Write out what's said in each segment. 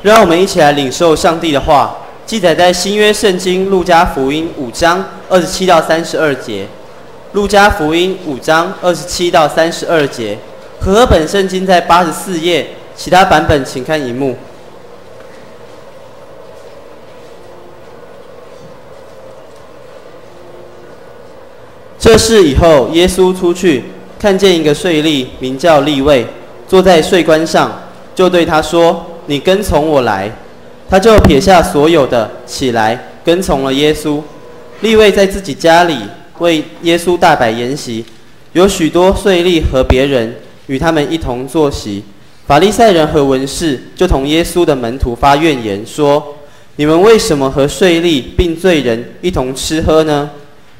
让我们一起来领受上帝的话，记载在新约圣经路加福音5章27到32节。路加福音5章27到32节，和合本圣经在84页，其他版本请看荧幕。这事以后，耶稣出去，看见一个税吏，名叫利未，坐在税关上，就对他说：“你跟从我来。”他就撇下所有的，起来跟从了耶稣。利未在自己家里为耶稣大摆筵席，有许多税吏和别人与他们一同坐席。法利赛人和文士就同耶稣的门徒发怨言，说：“你们为什么和税吏并罪人一同吃喝呢？”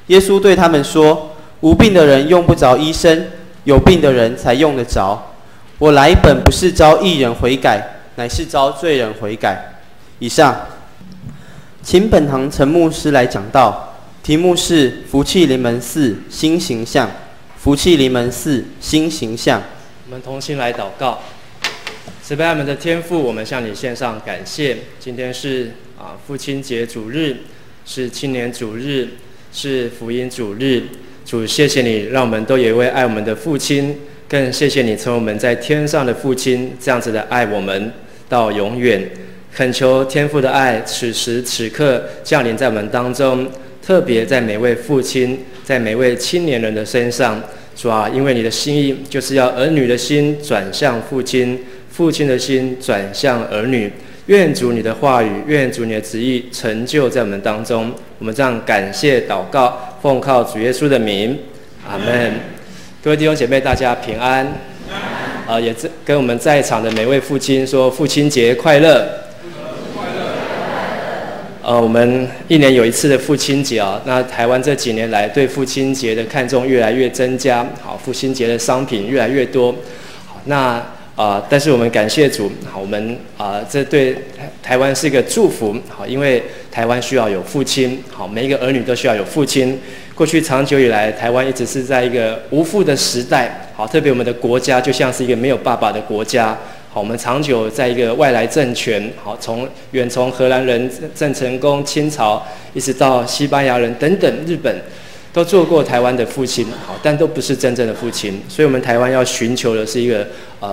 耶稣对他们说：“无病的人用不着医生，有病的人才用得着。我来本不是召义人悔改，乃是召罪人悔改。”以上，请本堂陈牧师来讲道，题目是福气临门4新形象。福气临门4新形象。我们同心来祷告。慈悲爱们的天父，我们向你献上感谢。今天是父亲节主日，是青年主日，是福音主日。主，谢谢你，让我们都有一位爱我们的父亲，更谢谢你成为我们在天上的父亲，这样子的爱我们到永远。恳求天父的爱，此时此刻降临在我们当中，特别在每位父亲，在每位青年人的身上。主啊，因为你的心意就是要儿女的心转向父亲，父亲的心转向儿女。愿主你的话语，愿主你的旨意成就在我们当中。我们这样感谢祷告，奉靠主耶稣的名，阿们。各位弟兄姐妹，大家平安。也跟我们在场的每位父亲说父亲节快乐。我们一年有一次的父亲节啊，那台湾这几年来对父亲节的看重越来越增加，好，父亲节的商品越来越多，好，那但是我们感谢主，好，我们这对台湾是一个祝福，好，因为台湾需要有父亲，好，每一个儿女都需要有父亲。过去长久以来，台湾一直是在一个无父的时代，好，特别我们的国家就像是一个没有爸爸的国家。好，我们长久在一个外来政权，好，远从荷兰人、郑成功、清朝，一直到西班牙人等等，日本都做过台湾的父亲，好，但都不是真正的父亲。所以，我们台湾要寻求的是一个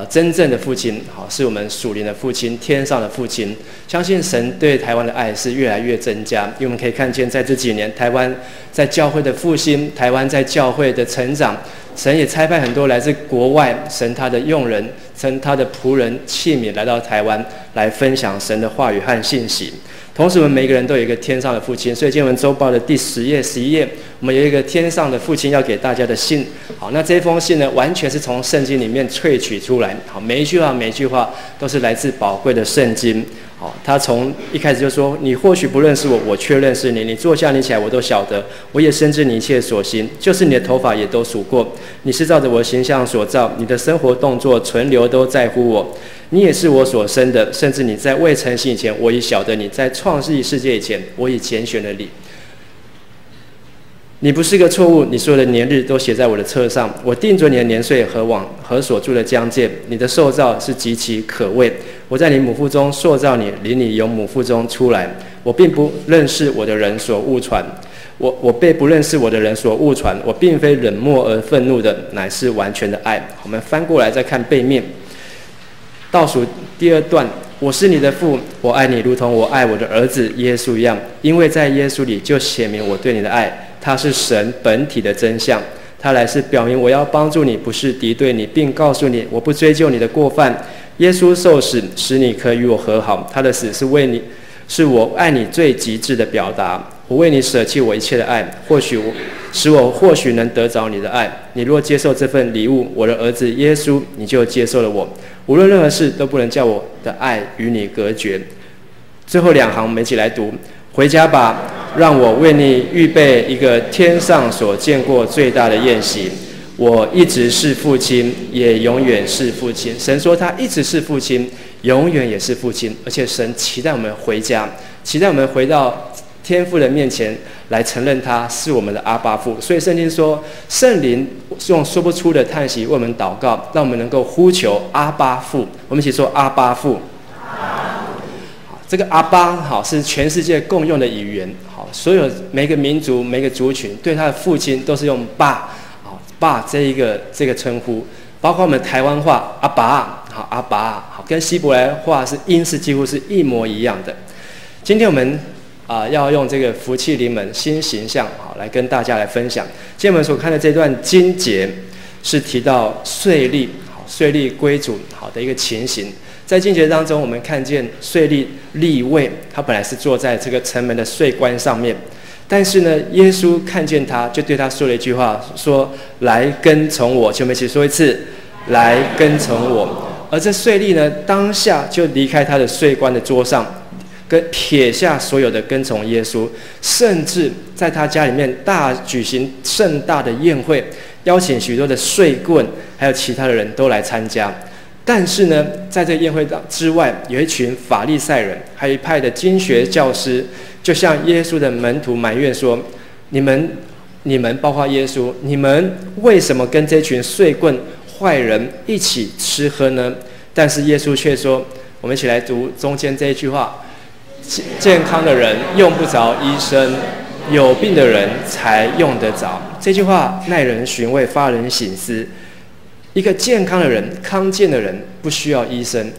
真正的父亲，好，是我们属灵的父亲，天上的父亲。相信神对台湾的爱是越来越增加，因为我们可以看见，在这几年，台湾在教会的复兴，台湾在教会的成长。神也差派很多来自国外，神他的用人，神他的仆人器皿来到台湾，来分享神的话语和信息。同时，我们每个人都有一个天上的父亲，所以今天我们周报的第10页、11页，我们有一个天上的父亲要给大家的信。好，那这封信呢，完全是从圣经里面萃取出来。好，每一句话都是来自宝贵的圣经。好，他从一开始就说：“你或许不认识我，我却认识你。你坐下，你起来，我都晓得。我也深知你一切所行，就是你的头发也都数过。你是照着我的形象所造，你的生活动作存留都在乎我。你也是我所生的，甚至你在未成形以前，我已晓得你；在创世界以前，我已拣选了你。你不是个错误，你所有的年日都写在我的册上。我定准你的年岁和所住的疆界。你的受造是极其可畏。我在你母腹中塑造你，领你由母腹中出来。我并不认识我的人所误传，我被不认识我的人所误传。我并非冷漠而愤怒的，乃是完全的爱。”我们翻过来再看背面，倒数第2段。我是你的父，我爱你，如同我爱我的儿子耶稣一样。因为在耶稣里就显明我对你的爱，他是神本体的真相。他来是表明我要帮助你，不是敌对你，并告诉你我不追究你的过犯。耶稣受死，使你可以与我和好。他的死是为你，是我爱你最极致的表达。我为你舍弃我一切的爱，使我或许能得着你的爱。你若接受这份礼物，我的儿子耶稣，你就接受了我。无论任何事都不能叫我的爱与你隔绝。最后2行我们一起来读：回家吧，让我为你预备一个天上所见过最大的宴席。我一直是父亲，也永远是父亲。神说他一直是父亲，永远也是父亲。而且神期待我们回家，期待我们回到天父的面前来承认他是我们的阿爸父。所以圣经说，圣灵用说不出的叹息为我们祷告，让我们能够呼求阿爸父。我们一起说阿爸父。这个阿巴好是全世界共用的语言，好，所有每个民族每个族群对他的父亲都是用爸，好爸这个称呼，包括我们台湾话阿爸，好阿爸，好跟希伯来话是音是几乎是一模一样的。今天我们要用这个福气临门新形象，好来跟大家来分享。今天我们所看的这段经节是提到税吏，好税吏归主好的一个情形。在经节当中，我们看见税吏利未，他本来是坐在这个城门的税关上面，但是呢，耶稣看见他，就对他说了一句话，说：“来跟从我。”请我们一起说一次：“来跟从我。”而这税吏呢，当下就离开他的税关的桌上，跟撇下所有的跟从耶稣，甚至在他家里面举行盛大的宴会，邀请许多的税棍还有其他的人都来参加。但是呢，在这个宴会之外，有一群法利赛人，还有一派的经学教师，就向耶稣的门徒埋怨说：“你们包括耶稣，你们为什么跟这群税棍坏人一起吃喝呢？”但是耶稣却说：“我们一起来读中间这一句话：健康的人用不着医生，有病的人才用得着。”这句话耐人寻味，发人省思。一个健康的人、康健的人不需要医生，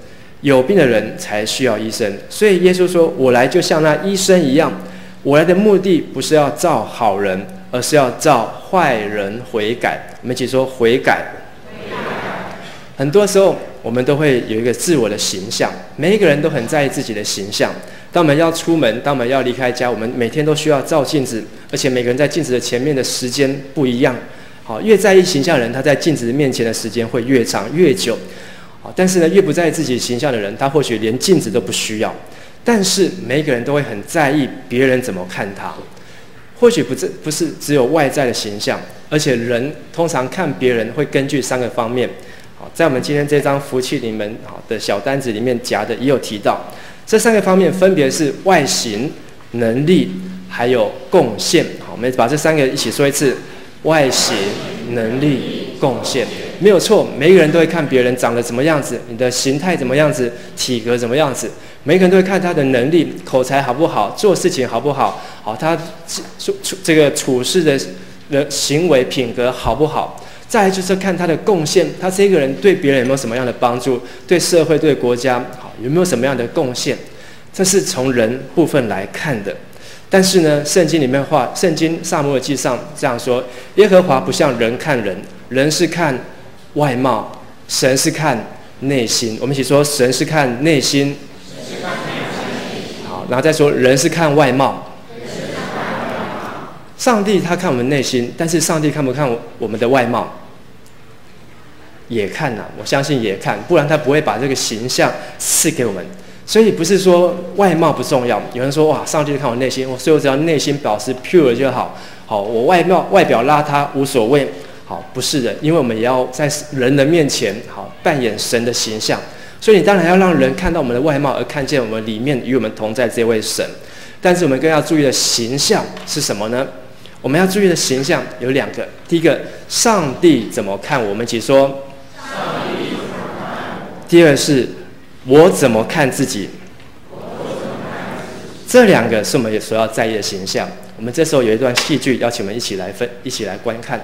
有病的人才需要医生。所以耶稣说：“我来就像那医生一样，我来的目的不是要造好人，而是要造坏人悔改。”我们一起说悔改。很多时候我们都会有一个自我的形象，每一个人都很在意自己的形象。当我们要出门，当我们要离开家，我们每天都需要照镜子，而且每个人在镜子的前面的时间不一样。好，越在意形象的人，他在镜子面前的时间会越长越久。好，但是呢，越不在意自己形象的人，他或许连镜子都不需要。但是每一个人都会很在意别人怎么看他。或许不是只有外在的形象，而且人通常看别人会根据3个方面。好，在我们今天这张福气临门的小单子里面夹的也有提到，这3个方面分别是外形、能力还有贡献。好，我们把这3个一起说一次。外形、能力、贡献，没有错。每一个人都会看别人长得怎么样子，你的形态怎么样子，体格怎么样子。每一个人都会看他的能力、口才好不好，做事情好不好，好他这个处事的行为品格好不好。再来就是看他的贡献，他这个人对别人有没有什么样的帮助，对社会、对国家好有没有什么样的贡献，这是从人部分来看的。但是呢，圣经里面圣经撒母耳记上这样说：耶和华不像人看人，人是看外貌，神是看内心。我们一起说：神是看内心。好，然后再说人是看外貌。上帝他看我们内心，但是上帝看不看我们的外貌？也看啊，我相信也看，不然他不会把这个形象赐给我们。所以不是说外貌不重要，有人说哇，上帝看我内心，所以我只要内心保持 pure 就好。好，我外表邋遢无所谓。好，不是的，因为我们也要在人的面前好扮演神的形象，所以你当然要让人看到我们的外貌，而看见我们里面与我们同在这位神。但是我们更要注意的形象是什么呢？我们要注意的形象有2个，第一个，上帝怎么看我们，一起说。第二是。我怎么看自己？这2个是我们所要在意的形象。我们这时候有一段戏剧，邀请我们一起来观看。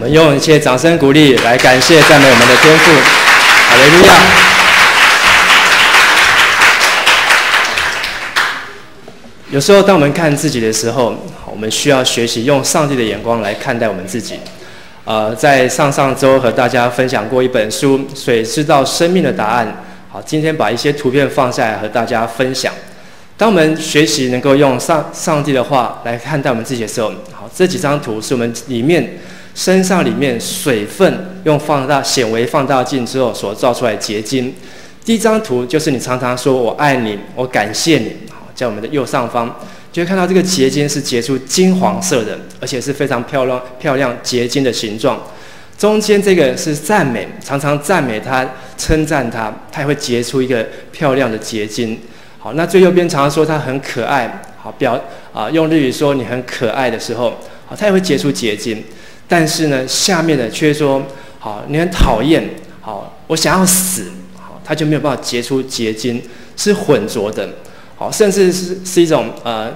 们用一些掌声鼓励来感谢赞美我们的天父。哈利路亚。有时候当我们看自己的时候，我们需要学习用上帝的眼光来看待我们自己。在上周和大家分享过一本书《谁知道生命的答案》。好，今天把一些图片放下来和大家分享。当我们学习能够用上帝的话来看待我们自己的时候，好，这几张图是我们身上里面水分用显微放大镜之后所照出来的结晶。第一张图就是你常常说我爱你，我感谢你，好，在我们的右上方就会看到这个结晶是结出金黄色的，而且是非常漂亮结晶的形状。中间这个是赞美，常常赞美他，称赞他，他也会结出一个漂亮的结晶。好，那最右边常常说他很可爱，好用日语说你很可爱的时候，好，他也会结出结晶。但是呢，下面的却说好你很讨厌，好我想要死，好他就没有办法结出结晶，是混浊的。好，甚至是一种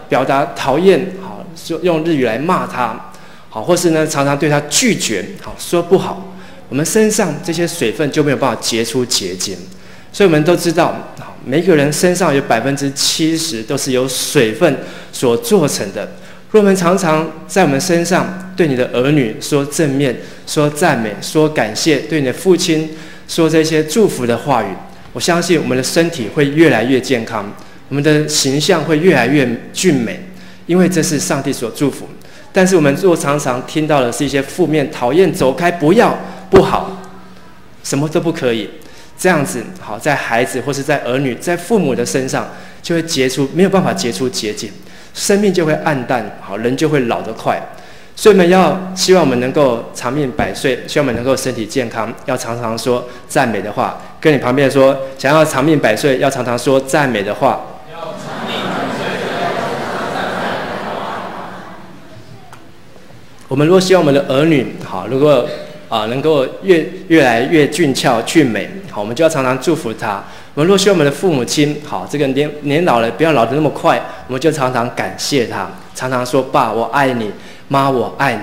表达讨厌，好用日语来骂他，好或是呢常常对他拒绝，好说不好，我们身上这些水分就没有办法结出结晶。所以我们都知道，每个人身上有70%都是由水分所做成的。若我们常常在我们身上对你的儿女说正面、说赞美、说感谢，对你的父亲说这些祝福的话语，我相信我们的身体会越来越健康，我们的形象会越来越俊美，因为这是上帝所祝福。但是我们若常常听到的是一些负面、讨厌、走开、不要、不好，什么都不可以，这样子好，在孩子或是在儿女、在父母的身上就会没有办法结出结晶，生命就会暗淡，好，人就会老得快。所以我们希望我们能够长命百岁，希望我们能够身体健康，要常常说赞美的话。跟你旁边说，想要长命百岁，要常常说赞美的话。我们若希望我们的儿女好，如果能够越来越俊俏俊美，好，我们就要常常祝福他。我们若希望我们的父母亲好，这个年老了不要老得那么快，我们就常常感谢他，常常说爸我爱你，妈我爱你。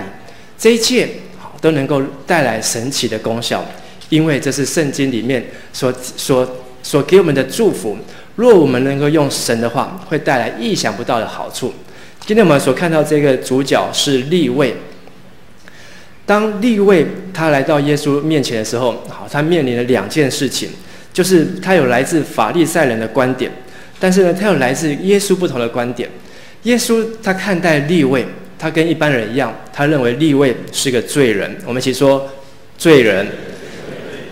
这一切好都能够带来神奇的功效，因为这是圣经里面所给我们的祝福。若我们能够用神的话，会带来意想不到的好处。今天我们所看到这个主角是利未。当利未他来到耶稣面前的时候，好，他面临了2件事情，就是他有来自法利赛人的观点，但是呢，他有来自耶稣不同的观点。耶稣他看待利未，他跟一般人一样，他认为利未是个罪人。我们一起说，罪人。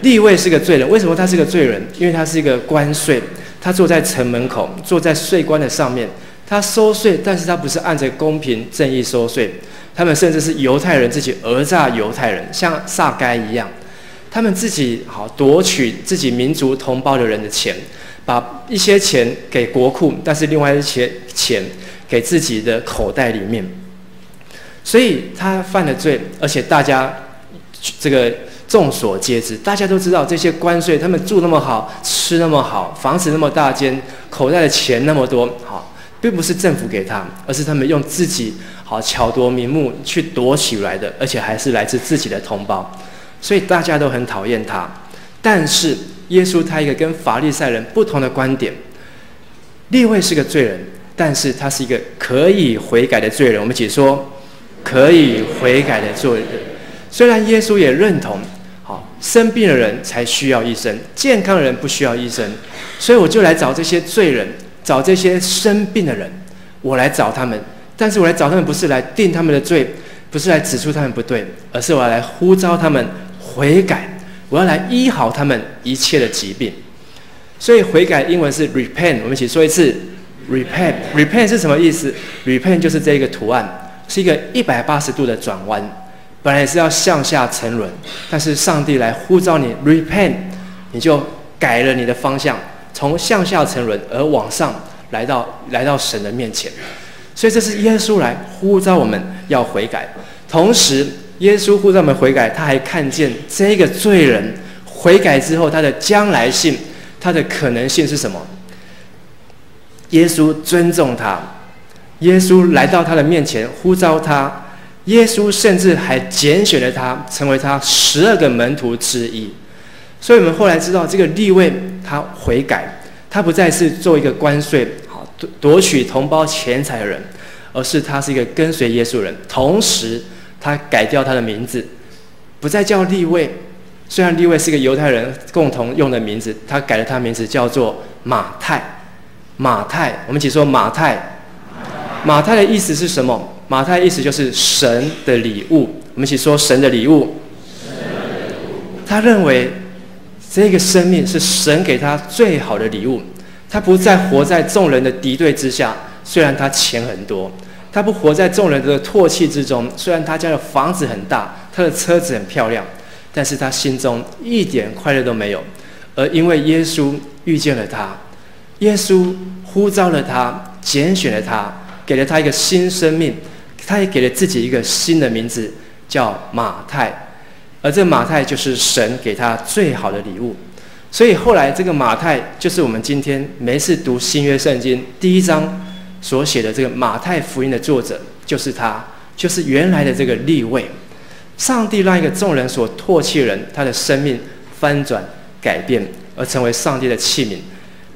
利未是个罪人，为什么他是个罪人？因为他是一个关税，他坐在城门口，坐在税关的上面，他收税，但是他不是按着公平正义收税。他们甚至是犹太人自己讹诈犹太人，像撒该一样，他们自己好夺取自己民族同胞的人的钱，把一些钱给国库，但是另外一些钱给自己的口袋里面。所以他犯了罪，而且大家这个众所皆知，大家都知道这些关税，他们住那么好，吃那么好，房子那么大间，口袋的钱那么多，好，并不是政府给他，而是他们用自己好巧夺名目去夺取来的，而且还是来自自己的同胞，所以大家都很讨厌他。但是耶稣他一个跟法利赛人不同的观点，利未是个罪人，但是他是一个可以悔改的罪人。我们一起说，可以悔改的罪人。虽然耶稣也认同，好，生病的人才需要医生，健康的人不需要医生，所以我就来找这些罪人，找这些生病的人，我来找他们。但是我来找他们不是来定他们的罪，不是来指出他们不对，而是我要来呼召他们悔改，我要来医好他们一切的疾病。所以悔改英文是 repent， 我们一起说一次 repent。repent 是什么意思？ repent 就是这个图案，是一个180度的转弯，本来是要向下沉沦，但是上帝来呼召你 repent， 你就改了你的方向，从向下沉沦而往上来到神的面前。所以这是耶稣来呼召我们要悔改，同时耶稣呼召我们悔改，他还看见这个罪人悔改之后他的将来性，他的可能性是什么？耶稣尊重他，耶稣来到他的面前呼召他，耶稣甚至还拣选了他，成为他12个门徒之一。所以我们后来知道，这个利未他悔改，他不再是做一个关税，夺取同胞钱财的人，而是他是一个跟随耶稣的人。同时，他改掉他的名字，不再叫利未。虽然利未是一个犹太人共同用的名字，他改了他的名字叫做马太。马太，我们一起说马太。马太的意思是什么？马太的意思就是神的礼物。我们一起说神的礼物。他认为这个生命是神给他最好的礼物，他不再活在众人的敌对之下，虽然他钱很多；他不活在众人的唾弃之中，虽然他家的房子很大，他的车子很漂亮，但是他心中一点快乐都没有。而因为耶稣遇见了他，耶稣呼召了他，拣选了他，给了他一个新生命，他也给了自己一个新的名字，叫马太。而这马太就是神给他最好的礼物。所以后来这个马太就是我们今天每一次读新约圣经第1章所写的这个马太福音的作者，就是他，就是原来的这个利未。上帝让一个众人所唾弃的人，他的生命翻转改变，而成为上帝的器皿。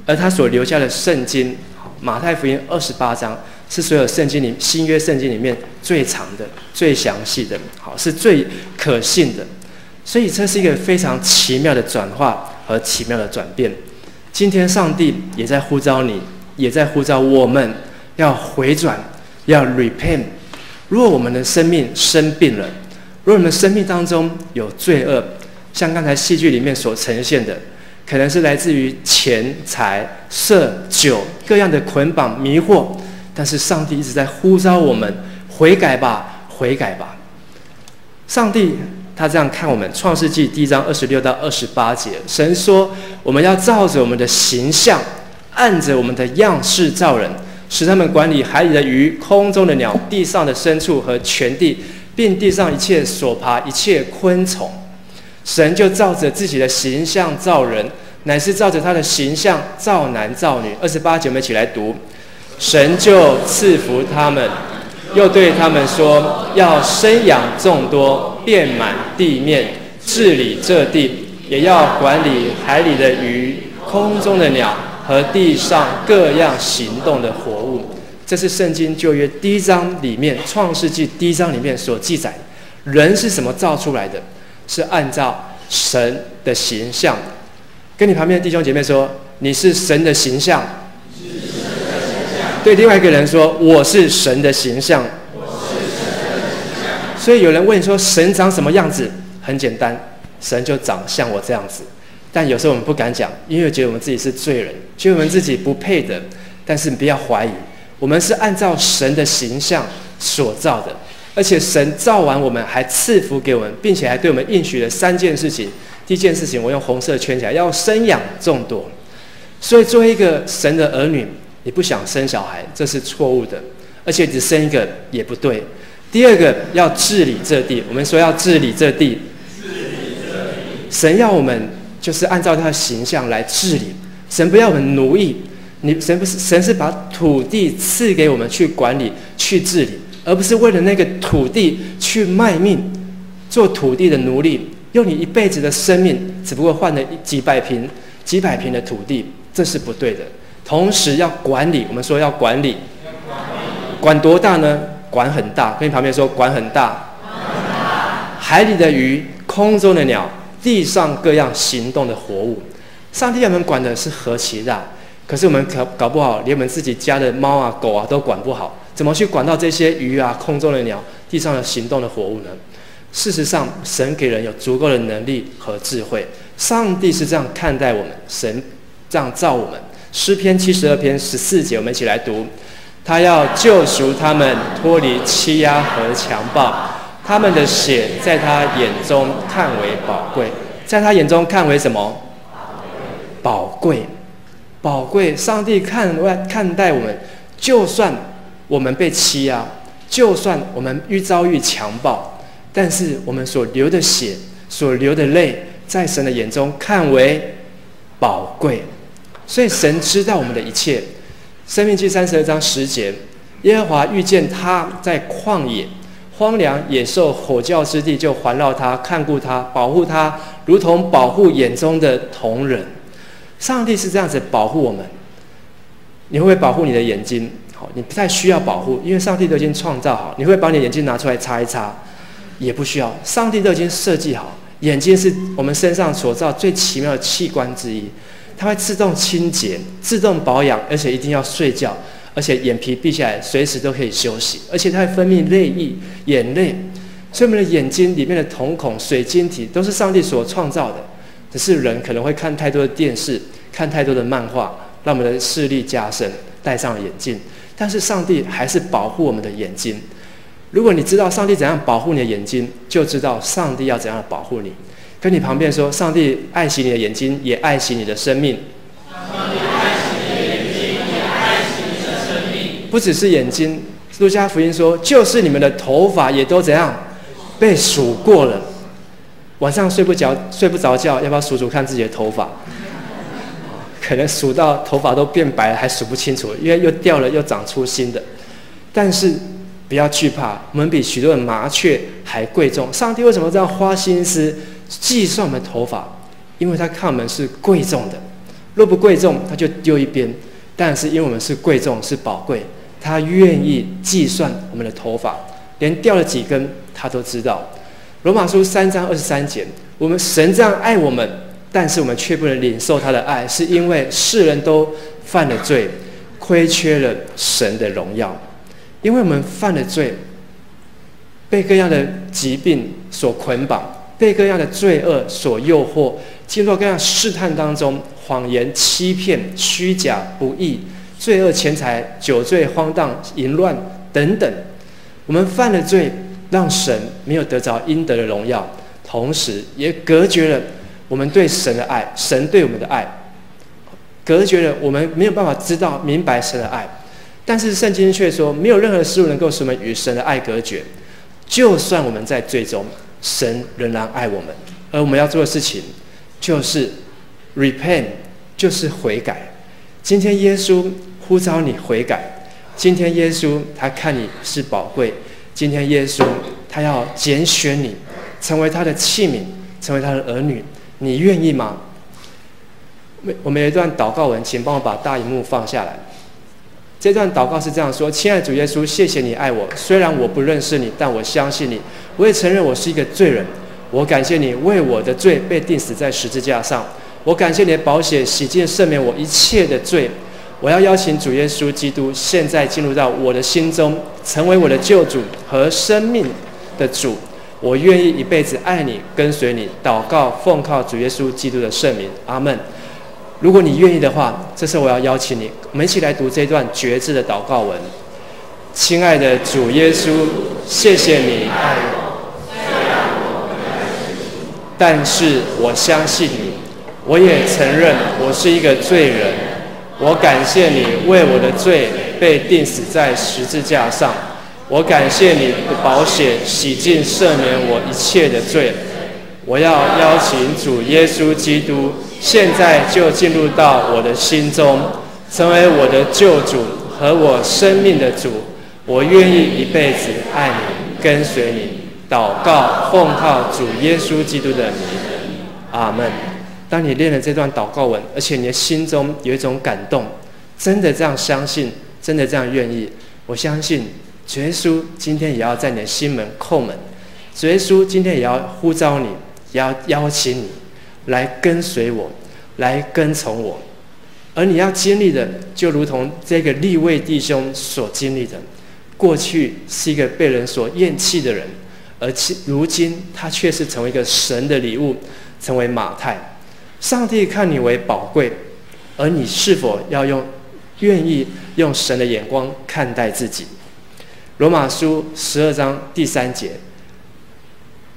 而他所留下的圣经马太福音28章是所有圣经里新约圣经里面最长的、最详细的，是最可信的。所以这是一个非常奇妙的转化和奇妙的转变。今天上帝也在呼召你，也在呼召我们要回转，要 repent。如果我们的生命生病了，如果我们生命当中有罪恶，像刚才戏剧里面所呈现的，可能是来自于钱财、色、酒各样的捆绑迷惑，但是上帝一直在呼召我们悔改吧，悔改吧。上帝他这样看我们，创世纪1章26到28节，神说我们要照着我们的形象，按着我们的样式造人，使他们管理海里的鱼、空中的鸟、地上的牲畜和全地，并地上一切所爬一切昆虫。神就照着自己的形象造人，乃是照着他的形象造男造女。28节我们一起来读。神就赐福他们，又对他们说，要生养众多，遍满地面，治理这地，也要管理海里的鱼、空中的鸟和地上各样行动的活物。这是圣经旧约1章里面，创世纪1章里面所记载，人是什么造出来的？是按照神的形象。跟你旁边的弟兄姐妹说，你是神的形象。对另外一个人说，我是神的形象。所以有人问你说，神长什么样子？很简单，神就长像我这样子。但有时候我们不敢讲，因为觉得我们自己是罪人，觉得我们自己不配的。但是你不要怀疑，我们是按照神的形象所造的，而且神造完我们还赐福给我们，并且还对我们应许了3件事情。第一件事情我用红色圈起来，要生养众多。所以作为一个神的儿女，你不想生小孩，这是错误的，而且只生一个也不对。第二个，要治理这地。我们说要治理这地，神要我们就是按照他的形象来治理。神不要我们奴役，神是把土地赐给我们去管理、去治理，而不是为了那个土地去卖命，做土地的奴隶，用你一辈子的生命，只不过换了几百平的土地，这是不对的。同时要管理，我们说要管理，管多大呢？管很大。跟你旁边说，管很大。海里的鱼、空中的鸟、地上各样行动的活物，上帝要我们管的是何其大。可是我们搞不好，连我们自己家的猫啊、狗啊都管不好，怎么去管到这些鱼啊、空中的鸟、地上的行动的活物呢？事实上，神给人有足够的能力和智慧。上帝是这样看待我们，神这样造我们。诗篇72篇14节，我们一起来读。他要救赎他们脱离欺压和强暴，他们的血在他眼中看为宝贵。在他眼中看为什么？宝贵，宝贵。上帝看待我们，就算我们被欺压，就算我们遭遇强暴，但是我们所流的血、所流的泪，在神的眼中看为宝贵。所以神知道我们的一切。申命记32章10节，耶和华遇见他在旷野，荒凉野兽吼叫之地就环绕他，看顾他，保护他，如同保护眼中的瞳人。上帝是这样子保护我们。你会不会保护你的眼睛？好，你不太需要保护，因为上帝都已经创造好。你会把你的眼睛拿出来擦一擦，也不需要，上帝都已经设计好。眼睛是我们身上所造最奇妙的器官之一，它会自动清洁、自动保养，而且一定要睡觉，而且眼皮闭下来，随时都可以休息，而且它会分泌泪液、眼泪。所以我们的眼睛里面的瞳孔、水晶体都是上帝所创造的。只是人可能会看太多的电视，看太多的漫画，让我们的视力加深，戴上了眼镜。但是上帝还是保护我们的眼睛。如果你知道上帝怎样保护你的眼睛，就知道上帝要怎样保护你。跟你旁边说，上帝爱惜你的眼睛，也爱惜你的生命。上帝爱惜你的眼睛，也爱惜你的生命。不只是眼睛，路加福音说，就是你们的头发也都怎样被数过了。晚上睡不着觉，要不要数数看自己的头发？可能数到头发都变白了，还数不清楚，因为又掉了又长出新的。但是不要惧怕，我们比许多的麻雀还贵重。上帝为什么这样花心思计算我们的头发？因为他看我们是贵重的，若不贵重他就丢一边。但是因为我们是贵重是宝贵，他愿意计算我们的头发，连掉了几根他都知道。罗马书3章23节，我们神这样爱我们，但是我们却不能领受他的爱，是因为世人都犯了罪，亏缺了神的荣耀。因为我们犯了罪，被各样的疾病所捆绑，被各样的罪恶所诱惑，进入各样试探当中，谎言、欺骗、虚假、不义、罪恶、钱财、酒醉、荒荡、淫乱等等。我们犯了罪，让神没有得着应得的荣耀，同时也隔绝了我们对神的爱，神对我们的爱，隔绝了我们没有办法知道明白神的爱。但是圣经却说，没有任何事物能够使我们与神的爱隔绝。就算我们在罪中，神仍然爱我们，而我们要做的事情就是 repent， 就是悔改。今天耶稣呼召你悔改，今天耶稣他看你是宝贵，今天耶稣他要拣选你成为他的器皿，成为他的儿女，你愿意吗？我们有一段祷告文，请帮我把大荧幕放下来。这段祷告是这样说：亲爱的主耶稣，谢谢你爱我，虽然我不认识你，但我相信你，我也承认我是一个罪人。我感谢你为我的罪被钉死在十字架上，我感谢你的宝血洗净赦免我一切的罪。我要邀请主耶稣基督现在进入到我的心中，成为我的救主和生命的主。我愿意一辈子爱你，跟随你。祷告奉靠主耶稣基督的圣名，阿们。如果你愿意的话，这时候我要邀请你，我们一起来读这段决志的祷告文。亲爱的主耶稣，谢谢你爱我，但是我相信你，我也承认我是一个罪人。我感谢你为我的罪被钉死在十字架上，我感谢你的宝血洗净赦免我一切的罪。我要邀请主耶稣基督现在就进入到我的心中，成为我的救主和我生命的主。我愿意一辈子爱你，跟随你。祷告奉靠主耶稣基督的名，阿们。当你练了这段祷告文，而且你的心中有一种感动，真的这样相信，真的这样愿意，我相信主耶稣今天也要在你的心门叩门，主耶稣今天也要呼召你，也要邀请你来跟随我，来跟从我。而你要经历的，就如同这个利未弟兄所经历的，过去是一个被人所厌弃的人，而如今他却是成为一个神的礼物，成为马太。上帝看你为宝贵，而你是否要愿意用神的眼光看待自己？罗马书12章第3节，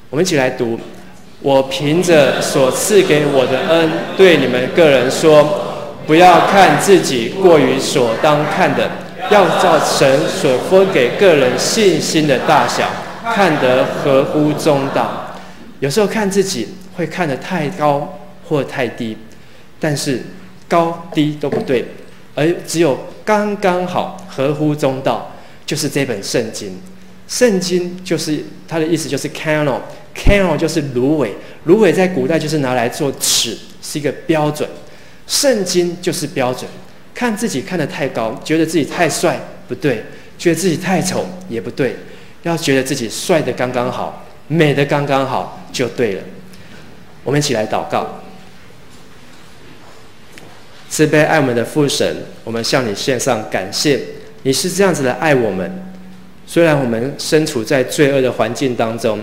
我们一起来读。我凭着所赐给我的恩，对你们个人说，不要看自己过于所当看的，要照神所分给个人信心的大小，看得合乎中道。有时候看自己会看得太高或太低，但是高低都不对，而只有刚刚好合乎中道，就是这本圣经。圣经就是它的意思就是 canon 就是芦苇，芦苇在古代就是拿来做尺，是一个标准。圣经就是标准，看自己看得太高，觉得自己太帅不对，觉得自己太丑也不对，要觉得自己帅的刚刚好，美的刚刚好就对了。我们一起来祷告。慈悲爱我们的父神，我们向你献上感谢，你是这样子的爱我们。虽然我们身处在罪恶的环境当中，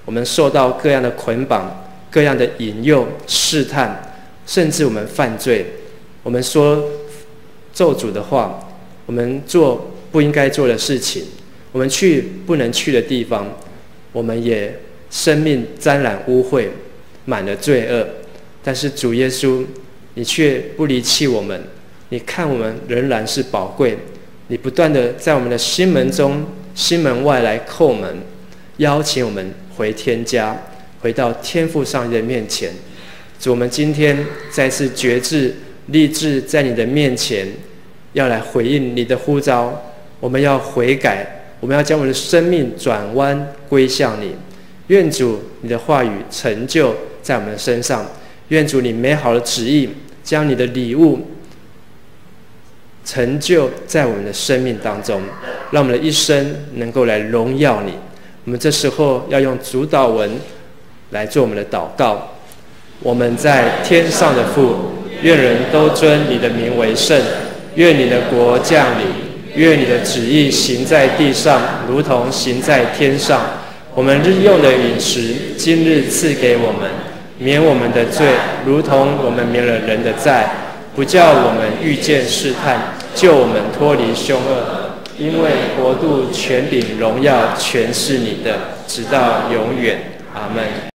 我们受到各样的捆绑，各样的引诱试探，甚至我们犯罪，我们说咒诅的话，我们做不应该做的事情，我们去不能去的地方，我们也生命沾染污秽，满了罪恶。但是主耶稣，你却不离弃我们，你看我们仍然是宝贵，你不断的在我们的心门中、心门外来叩门，邀请我们回天家，回到天父上帝的面前。主，我们今天再次决志立志在你的面前，要来回应你的呼召，我们要悔改，我们要将我们的生命转弯归向你。愿主你的话语成就在我们的身上，愿主你美好的旨意将你的礼物成就在我们的生命当中，让我们的一生能够来荣耀你。我们这时候要用主祷文来做我们的祷告。我们在天上的父，愿人都尊你的名为圣，愿你的国降临，愿你的旨意行在地上，如同行在天上。我们日用的饮食，今日赐给我们，免我们的罪，如同我们免了人的债，不叫我们遇见试探，救我们脱离凶恶。因为国度、权柄、荣耀，全是你的，直到永远。阿们。